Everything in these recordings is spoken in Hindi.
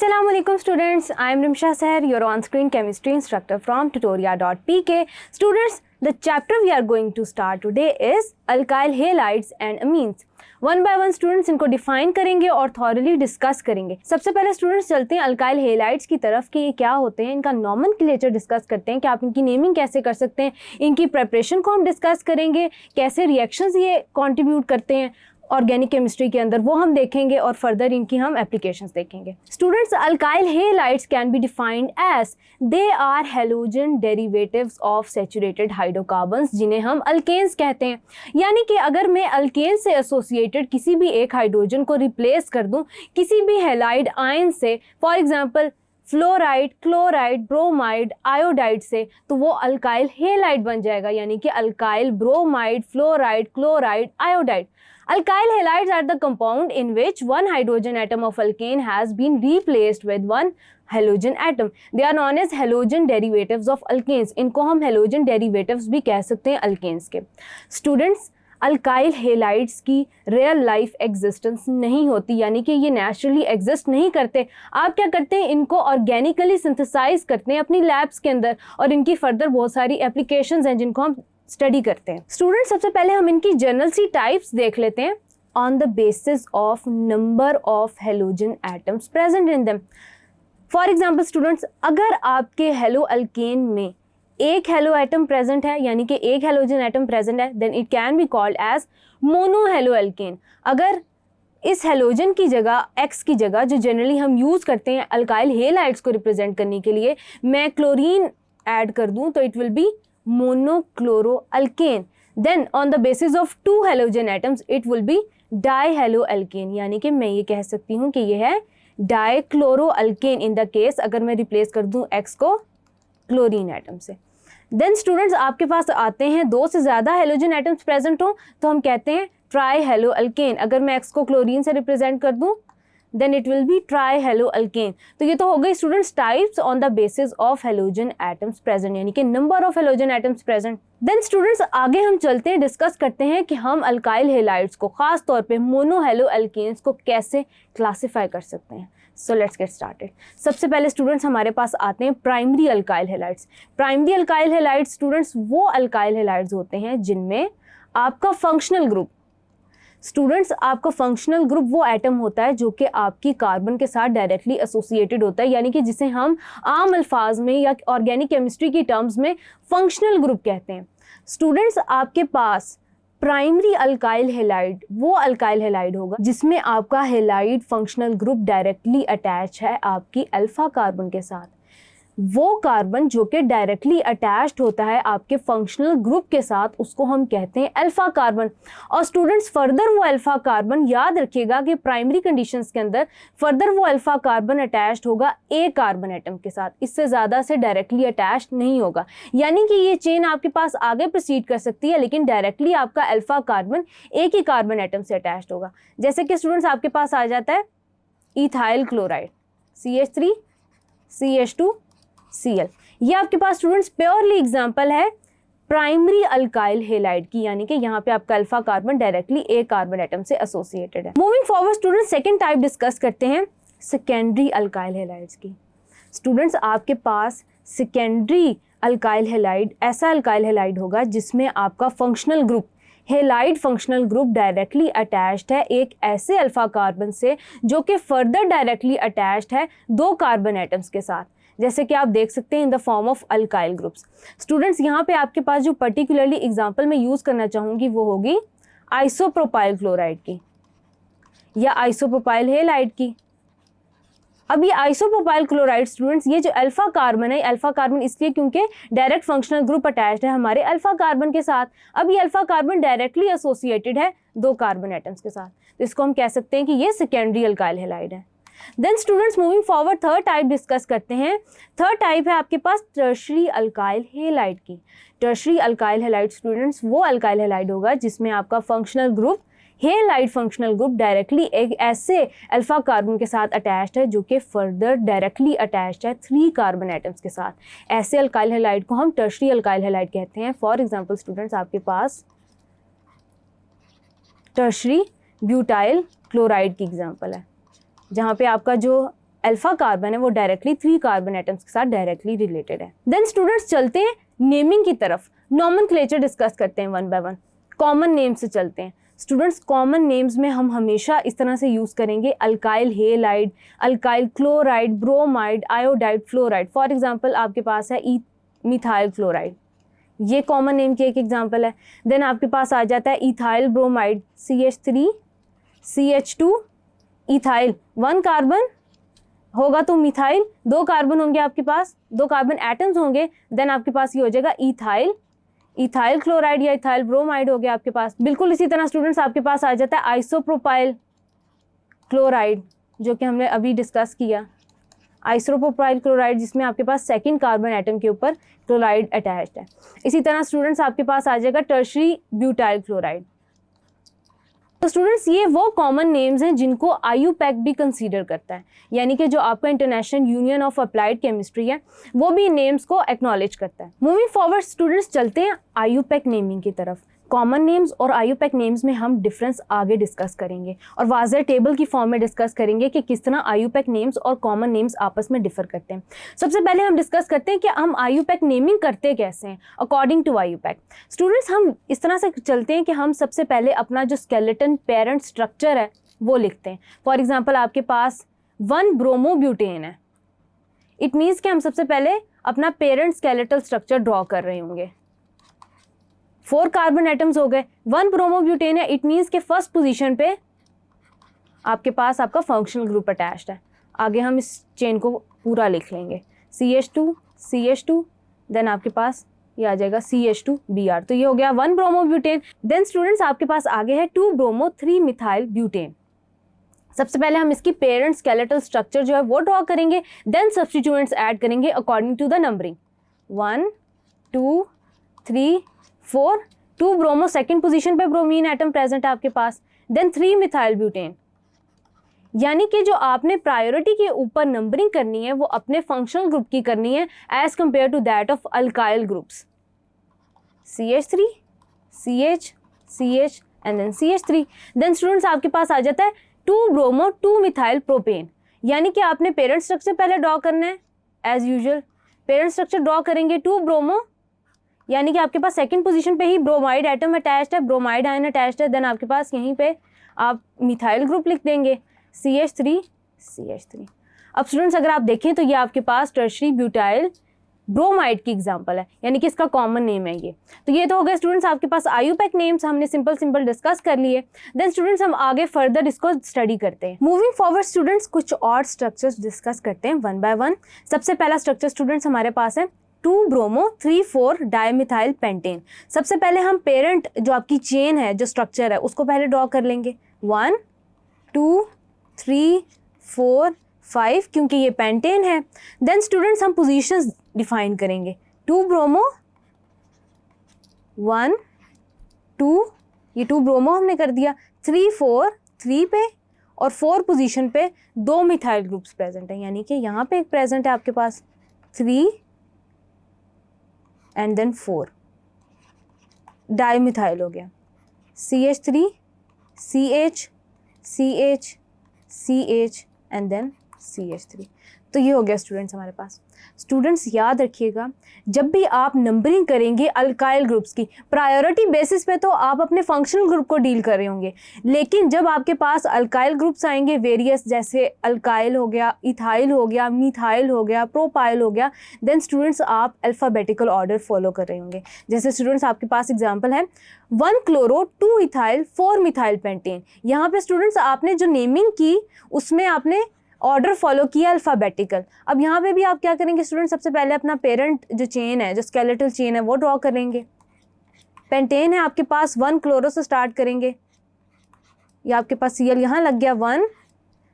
Assalamualaikum students, I am Rimsha Seher, your on-screen chemistry instructor from tutoria.pk. Students, the chapter we are going to start today is alkyl halides and amines. One by one students इनको डिफाइन करेंगे और थॉरली डिस्कस करेंगे। सबसे पहले स्टूडेंट्स चलते हैं अल्काइल हेलाइड्स की तरफ कि ये क्या होते हैं, इनका नॉमेनक्लेचर डिस्कस करते हैं कि आप इनकी नेमिंग कैसे कर सकते हैं, इनकी प्रिपरेशन को हम डिस्कस करेंगे, कैसे रिएक्शंस ये कंट्रीब्यूट करते हैं ऑर्गेनिक केमिस्ट्री के अंदर, वो हम देखेंगे और फर्दर इनकी हम एप्लीकेशंस देखेंगे। Students, alkyl halides can be defined as they are halogen derivatives of saturated hydrocarbons, जिन्हें हम अल्केन्स कहते हैं। यानी कि अगर मैं अल्केन से एसोसिएटेड किसी भी एक हाइड्रोजन को रिप्लेस कर दूं किसी भी हेलाइड आयन से, for example fluoride, chloride, bromide, iodide से, तो वो अल्काइल हेलाइड बन जाएगा, यानी कि alkyl bromide, fluoride, chloride, iodide. Alkyl halides are the compound in which one hydrogen atom of alkane has been replaced with one halogen atom. They are known as halogen derivatives of alkanes. इनको हम halogen derivatives भी कह सकते हैं alkanes के। Students, अल्काइल हेलाइड्स की रियल लाइफ एग्जिस्टेंस नहीं होती, यानी कि ये नेचुरली एग्जिस्ट नहीं करते। आप क्या करते हैं, इनको ऑर्गेनिकली सिंथेसाइज करते हैं अपनी लैब्स के अंदर और इनकी फर्दर बहुत सारी एप्लीकेशंस हैं जिनको हम स्टडी करते हैं। स्टूडेंट, सबसे पहले हम इनकी जनरल सी टाइप्स देख लेते हैं on the basis of number of halogen atoms present in them. For example students, अगर आपके हेलो अल्केन में एक हेलो एटम प्रेजेंट है, यानी कि एक हेलोजन एटम प्रेजेंट है, then it can be called as mono halo alkane. अगर इस हेलोजन की जगह एक्स की जगह जो जनरली हम यूज़ करते हैं अल्काइल हेलाइड्स को रिप्रेजेंट करने के लिए, मैं क्लोरीन ऐड कर दूं तो it will B monochloroalkane. Then on the basis of two halogen atoms it will be dihaloalkane, यानी कि मैं ये कह सकती हूँ कि ये है डाइक्लोरोअल्केन इन द केस अगर मैं रिप्लेस कर दूँ X को क्लोरीन एटम से। देन स्टूडेंट्स, आपके पास आते हैं दो से ज़्यादा हेलोजन एटम्स प्रेजेंट हो तो हम कहते हैं ट्राईहेलोअल्केन। अगर मैं X को क्लोरीन से रिप्रेजेंट कर दूँ then it will be trihaloalkane. तो ये तो हो गई students types on the basis of halogen atoms present, यानी कि number of halogen atoms present. Then students, आगे हम चलते हैं, डिस्कस करते हैं कि हम अल्काइल हेलाइड्स को, खास तौर पे मोनोहेलोअल्केन्स को कैसे क्लासिफाई कर सकते हैं। So let's get started. सबसे पहले स्टूडेंट्स हमारे पास आते हैं primary alkyl halides. Primary alkyl halides students वो अल्काइल हेलाइड्स होते हैं जिनमें आपका फंक्शनल ग्रुप, स्टूडेंट्स आपका फंक्शनल ग्रुप वो एटम होता है जो कि आपकी कार्बन के साथ डायरेक्टली एसोसिएटेड होता है, यानी कि जिसे हम आम अल्फाज में या ऑर्गेनिक केमिस्ट्री की टर्म्स में फंक्शनल ग्रुप कहते हैं। स्टूडेंट्स, आपके पास प्राइमरी अल्काइल हेलाइड वो अल्काइल हेलाइड होगा जिसमें आपका halide functional group directly attach है आपकी अल्फा कार्बन के साथ। वो कार्बन जो कि डायरेक्टली अटैच्ड होता है आपके फंक्शनल ग्रुप के साथ, उसको हम कहते हैं अल्फा कार्बन। और स्टूडेंट्स, फर्दर वो अल्फा कार्बन, याद रखिएगा कि प्राइमरी कंडीशंस के अंदर फर्दर वो अल्फा कार्बन अटैच्ड होगा ए कार्बन एटम के साथ, इससे ज़्यादा से डायरेक्टली अटैच्ड नहीं होगा। यानी कि ये चेन आपके पास आगे प्रोसीड कर सकती है लेकिन डायरेक्टली आपका अल्फा कार्बन एक ही कार्बन एटम से अटैच्ड होगा। जैसे कि स्टूडेंट्स आपके पास आ जाता है ethyl chloride CH3 CH2 Cl। ये आपके पास स्टूडेंट्स प्योरली एग्जांपल है प्राइमरी अल्काइल हेलाइड की, यानी कि यहाँ पे आपका अल्फा कार्बन डायरेक्टली एक कार्बन एटम से एसोसिएटेड है। Moving forward students, second type discuss करते हैं सेकेंडरी अल्काइल हेलाइड्स की। स्टूडेंट्स, आपके पास सेकेंडरी अल्काइल हेलाइड ऐसा अल्काइल हेलाइड होगा जिसमें आपका functional group, halide functional group directly attached है एक ऐसे अल्फा कार्बन से जो कि फर्दर डायरेक्टली अटैच्ड है दो कार्बन एटम्स के साथ, जैसे कि आप देख सकते हैं in the form of alkyl groups. Students, यहाँ पे आपके पास जो पर्टिकुलरली एग्जांपल मैं यूज़ करना चाहूँगी वो होगी आइसोप्रोपाइल क्लोराइड की या आइसोप्रोपाइल हेलाइड की। अब ये आइसोप्रोपाइल क्लोराइड स्टूडेंट्स, ये जो अल्फा कार्बन है, अल्फा कार्बन इसलिए क्योंकि डायरेक्ट फंक्शनल ग्रुप अटैच्ड है हमारे अल्फा कार्बन के साथ। अब ये अल्फा कार्बन डायरेक्टली एसोसिएटेड है दो कार्बन एटम्स के साथ, तो इसको हम कह सकते हैं कि ये सेकेंडरी अल्काइल हेलाइड है। Then students, moving forward third type discuss करते हैं। थर्ड टाइप है आपके पास टर्शरी अल्काइल हेलाइड की। टर्शरी अल्काइल हेलाइड स्टूडेंट्स वो अल्काइल हेलाइड होगा जिसमें आपका functional group, halide functional group directly एक ऐसे अल्फा कार्बन के साथ अटैच्ड है जो कि फर्दर डायरेक्टली अटैच्ड है थ्री कार्बन एटम्स के साथ। ऐसे अल्काइल हेलाइड को हम टर्शरी अल्काइल हेलाइड कहते हैं। फॉर एग्जांपल स्टूडेंट्स, आपके पास टर्शरी ब्यूटाइल क्लोराइड की एग्जांपल है जहाँ पे आपका जो अल्फा कार्बन है वो डायरेक्टली 3 कार्बन एटम्स के साथ डायरेक्टली रिलेटेड है। देन स्टूडेंट्स चलते हैं नेमिंग की तरफ, नॉमेनक्लेचर डिस्कस करते हैं one by one. Common name से चलते हैं स्टूडेंट्स। कॉमन नेम्स में हम हमेशा इस तरह से यूज़ करेंगे alkyl halide, alkyl chloride, bromide, iodide, fluoride. For example आपके पास है मिथाइल क्लोराइड, ये कॉमन नेम की एक एग्जांपल है। देन आपके पास आ जाता है ethyl bromide, CH3 CH2 ethyl, 1 carbon होगा तो मिथाइल, 2 कार्बन होंगे आपके पास, 2 कार्बन एटम्स होंगे, देन आपके पास ये हो जाएगा इथाइल क्लोराइड या इथाइल ब्रोमाइड हो गया आपके पास। बिल्कुल इसी तरह स्टूडेंट्स आपके पास आ जाता है आइसोप्रोपाइल क्लोराइड, जो कि हमने अभी डिस्कस किया, आइसोप्रोपाइल क्लोराइड, जिसमें आपके पास 2nd कार्बन एटम के ऊपर क्लोराइड अटैच्ड है। इसी तरह स्टूडेंट्स आपके पास आ जाएगा टर्शरी ब्यूटाइल क्लोराइड। तो स्टूडेंट्स ये वो कॉमन नेम्स हैं जिनको IUPAC भी कंसीडर करता है, यानी कि जो आपका international union of applied chemistry है वो भी नेम्स को एक्नॉलेज करता है। मूविंग फॉरवर्ड स्टूडेंट्स चलते हैं IUPAC नेमिंग की तरफ। कॉमन नेम्स और IUPAC नेम्स में हम डिफरेंस आगे डिस्कस करेंगे और वाज़ह टेबल की फॉर्म में डिस्कस करेंगे कि किस तरह IUPAC नेम्स और कॉमन नेम्स आपस में डिफर करते हैं। सबसे पहले हम डिस्कस करते हैं कि हम IUPAC नेमिंग करते कैसे हैं अकॉर्डिंग टू IUPAC। स्टूडेंट्स हम इस तरह से चलते हैं कि हम सबसे पहले अपना जो स्केलेटन पेरेंट स्ट्रक्चर है वो लिखते हैं। फॉर एग्जाम्पल आपके पास 1 ब्रोमोब्यूटेन है, इट मीन्स कि हम सबसे पहले अपना पेरेंट स्केलेटल स्ट्रक्चर ड्रॉ कर रहे होंगे। 4 कार्बन एटम्स हो गए, 1 ब्रोमोब्यूटेन है, इट मीन्स के फर्स्ट पोजीशन पे आपके पास आपका फंक्शनल ग्रुप अटैच्ड है। आगे हम इस चेन को पूरा लिख लेंगे, CH2 देन आपके पास ये आ जाएगा CH2Br। तो ये हो गया 1 ब्रोमोब्यूटेन। देन स्टूडेंट्स आपके पास आगे है 2 ब्रोमो 3 मिथाइल ब्यूटेन। सबसे पहले हम इसकी पेरेंट स्केलेटल स्ट्रक्चर जो है वो ड्रॉ करेंगे, देन सब्स्टिट्यूएंट्स ऐड करेंगे according to the numbering, 1 2 3 4। 2 bromo 2nd position पे ब्रोमीन एटम प्रेजेंट है आपके पास, देन 3 मिथाइल ब्यूटेन। यानी कि जो आपने प्रायोरिटी के ऊपर नंबरिंग करनी है वो अपने फंक्शनल ग्रुप की करनी है as compare to that of alkyl groups, CH3 CH and then CH3। Then students आपके पास आ जाता है 2 ब्रोमो 2 मिथाइल प्रोपेन। यानी कि आपने पेरेंट स्ट्रक्चर पहले ड्रॉ करना है as usual, parent structure draw करेंगे 2 ब्रोमो, यानी कि आपके पास 2nd पोजीशन पे ही ब्रोमाइड एटम अटैच्ड है, ब्रोमाइड आयन अटैच्ड है, देन आपके पास यहीं पे आप मिथाइल ग्रुप लिख देंगे CH3। अब स्टूडेंट्स अगर आप देखें तो ये आपके पास टर्शरी ब्यूटाइल ब्रोमाइड की एग्जांपल है, यानी कि इसका कॉमन नेम है ये। तो ये तो हो गए स्टूडेंट्स आपके पास IUPAC नेम्स, हमने सिंपल डिस्कस कर लिए। देन स्टूडेंट्स हम आगे फर्दर इसको स्टडी करते हैं। मूविंग फॉरवर्ड स्टूडेंट्स कुछ और स्ट्रक्चर्स डिस्कस करते हैं वन बाय वन। सबसे पहला स्ट्रक्चर स्टूडेंट्स हमारे पास है 2 ब्रोमो 3 4 डायमिथाइल पेंटेन। सबसे पहले हम पेरेंट जो आपकी चेन है, जो स्ट्रक्चर है, उसको पहले ड्रॉ कर लेंगे, 1 2 3 4 5, क्योंकि ये पेंटेन है। देन स्टूडेंट्स हम पोजीशंस डिफाइन करेंगे, 2 ब्रोमो 1 2, ये 2 ब्रोमो हमने कर दिया, 3 4 3 पे और 4 पोजीशन पे 2 मिथाइल ग्रुप्स प्रेजेंट है, यानी कि यहाँ पे एक प्रेजेंट है आपके पास 3 एंड देन 4, डायमिथाइल हो गया, CH3 CH and then CH3। तो ये हो गया स्टूडेंट्स हमारे पास। स्टूडेंट्स याद रखिएगा, जब भी आप नंबरिंग करेंगे अल्काइल ग्रुप्स की, प्रायोरिटी बेसिस पे तो आप अपने फंक्शनल ग्रुप को डील कर रहे होंगे, लेकिन जब आपके पास अल्काइल ग्रुप्स आएंगे वेरियस, जैसे अल्काइल हो गया, इथाइल हो गया, मिथाइल हो गया, प्रोपाइल हो गया, देन स्टूडेंट्स आप अल्फ़ाबेटिकल ऑर्डर फॉलो कर रहे होंगे। जैसे स्टूडेंट्स आपके पास एग्जाम्पल है 1 क्लोरो 2 इथाइल 4 मिथाइल पेंटेन। यहाँ पे स्टूडेंट्स आपने जो नेमिंग की उसमें आपने ऑर्डर फॉलो किया अल्फ़ाबेटिकल। अब यहाँ पे भी आप क्या करेंगे स्टूडेंट, सबसे पहले अपना पेरेंट जो चेन है, जो स्केलेटल चेन है, वो ड्रॉ करेंगे। पेंटेन है आपके पास, 1 क्लोरो से स्टार्ट करेंगे, ये आपके पास Cl यहाँ लग गया 1,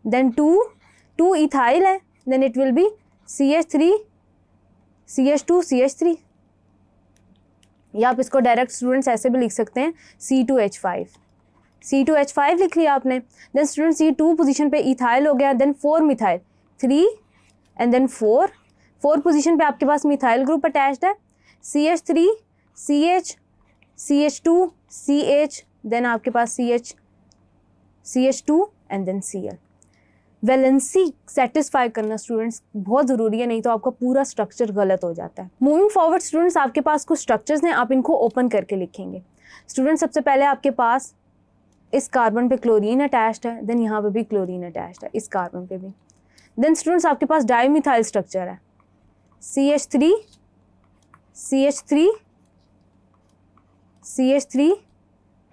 देन 2 इथाइल है, then it will be CH3 CH2 CH3, या आप इसको डायरेक्ट स्टूडेंट्स ऐसे भी लिख सकते हैं C2H5 लिख लिया आपने। देन स्टूडेंट्स ये 2 पोजीशन पे इथाइल हो गया, then 4 methyl, 3 and then 4 position पे आपके पास मिथाइल ग्रुप अटैच्ड है, CH3 CH2 CH, देन आपके पास CH2 and then Cl। Valency satisfy करना स्टूडेंट्स बहुत ज़रूरी है, नहीं तो आपका पूरा स्ट्रक्चर गलत हो जाता है। मूविंग फॉरवर्ड स्टूडेंट्स, आपके पास कुछ स्ट्रक्चर्स हैं, आप इनको ओपन करके लिखेंगे। स्टूडेंट्स सबसे पहले आपके पास इस कार्बन पे क्लोरीन अटैच्ड है, देन यहाँ पे भी क्लोरीन अटैच्ड है, इस कार्बन पे भी। देन स्टूडेंट्स आपके पास डाईमिथाइल स्ट्रक्चर है, CH3 CH3 CH3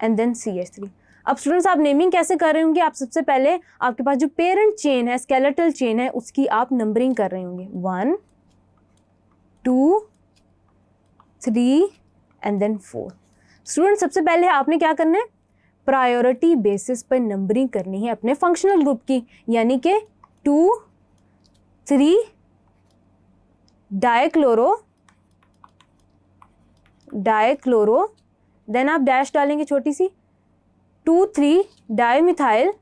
and then CH3। अब स्टूडेंट्स आप नेमिंग कैसे कर रहे होंगे, आप सबसे पहले आपके पास जो पेरेंट चेन है, स्केलेटल चेन है, उसकी आप नंबरिंग कर रहे होंगे 1 2 3 एंड देन 4। स्टूडेंट सबसे पहले आपने क्या करना है, प्रायोरिटी बेसिस पर नंबरिंग करनी है अपने फंक्शनल ग्रुप की, यानी कि 2 3 डाइक्लोरो, देन आप डैश डालेंगे छोटी सी, 2 3 डाईमिथाइल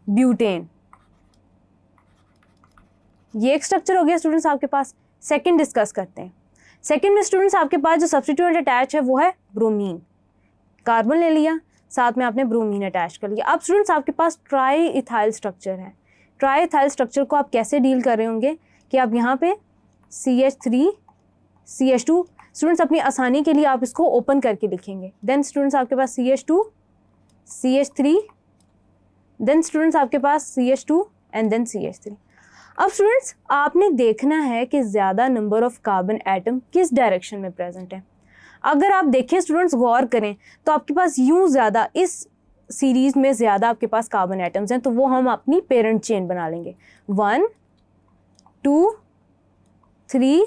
ब्यूटेन। ये एक स्ट्रक्चर हो गया स्टूडेंट्स आपके पास। सेकंड डिस्कस करते हैं। सेकंड में स्टूडेंट्स आपके पास जो सब्स्टिट्यूएंट अटैच है वो है ब्रोमीन। कार्बन ले लिया, साथ में आपने ब्रोमीन अटैच कर लिया। अब स्टूडेंट्स आपके पास ट्राई इथाइल स्ट्रक्चर है। ट्राई इथाइल स्ट्रक्चर को आप कैसे डील कर रहे होंगे कि आप यहाँ पे CH3 CH2, स्टूडेंट्स अपनी आसानी के लिए आप इसको ओपन करके लिखेंगे। देन स्टूडेंट्स आपके पास CH2 CH3, देन स्टूडेंट्स आपके पास CH2 एंड देन CH3। अब स्टूडेंट्स आपने देखना है कि ज़्यादा नंबर ऑफ कार्बन एटम किस डायरेक्शन में प्रेजेंट है। अगर आप देखें स्टूडेंट्स, गौर करें तो आपके पास यूँ ज़्यादा इस सीरीज़ में ज़्यादा आपके पास कार्बन एटम्स हैं, तो वो हम अपनी पेरेंट चेन बना लेंगे 1 2 3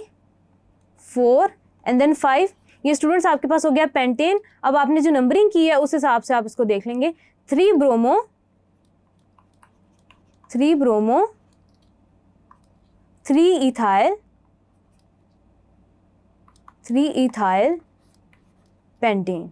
4 एंड देन 5। ये स्टूडेंट्स आपके पास हो गया पेंटेन। अब आपने जो नंबरिंग की है उस हिसाब से आप इसको देख लेंगे, 3 ब्रोमो 3 इथाइल पेंटेन।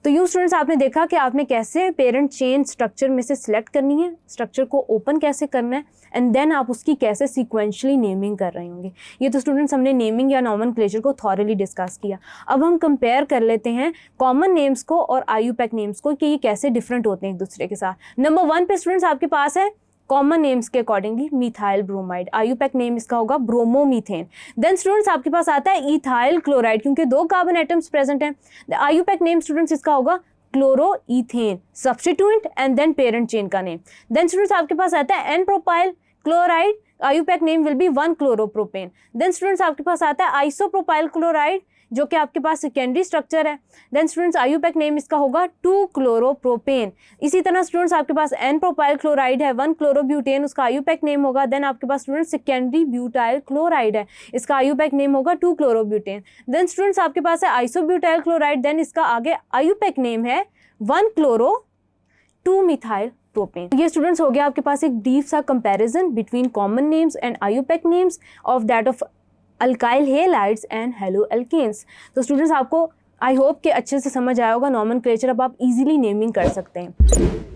तो यूँ स्टूडेंट्स आपने देखा कि आपने कैसे पेरेंट चेन स्ट्रक्चर में से सिलेक्ट करनी है, स्ट्रक्चर को ओपन कैसे करना है, एंड देन आप उसकी कैसे सीक्वेंशली नेमिंग कर रहे होंगे। ये तो स्टूडेंट्स हमने नेमिंग या नॉमेनक्लेचर को थॉरली डिस्कस किया। अब हम कंपेयर कर लेते हैं कॉमन नेम्स को और IUPAC नेम्स को कि ये कैसे डिफरेंट होते हैं एक दूसरे के साथ। नंबर 1 पे स्टूडेंट्स आपके पास है कॉमन नेम्स के accordingly methyl bromide, IUPAC name इसका होगा ब्रोमोमीथेन। देन स्टूडेंट्स आपके पास आता है इथाइल क्लोराइड, क्योंकि 2 कार्बन एटम्स प्रेजेंट हैं। IUPAC नेम स्टूडेंट्स इसका होगा chloroethane, substituent and then parent chain का नेम। देन स्टूडेंट्स आपके पास आता है n propyl chloride, IUPAC name will be 1 chloropropane. Then students आपके पास आता है आइसोप्रोपाइल क्लोराइड, जो कि आपके पास सेकेंडरी स्ट्रक्चर है। देन स्टूडेंट्स IUPAC नेम इसका होगा 2 क्लोरोप्रोपेन। इसी तरह स्टूडेंट्स आपके पास एन प्रोपाइल क्लोराइड है 1 क्लोरोब्यूटेन, उसका IUPAC नेम होगा। देन आपके पास स्टूडेंट्स सेकेंडरी ब्यूटाइल क्लोराइड है, इसका IUPAC नेम होगा 2 क्लोरोब्यूटेन। देन स्टूडेंट्स आपके पास है आइसोब्यूटाइल क्लोराइड, देन इसका आगे IUPAC नेम है 1 क्लोरो 2 मिथाइल प्रोपेन। ये स्टूडेंट्स हो गया आपके पास एक डीप सा comparison between common names and IUPAC names of that of alkyl halides and halo alkenes. तो स्टूडेंट्स आपको आई होप कि अच्छे से समझ आया होगा नॉमेनक्लेचर, अब आप इजीली नेमिंग कर सकते हैं।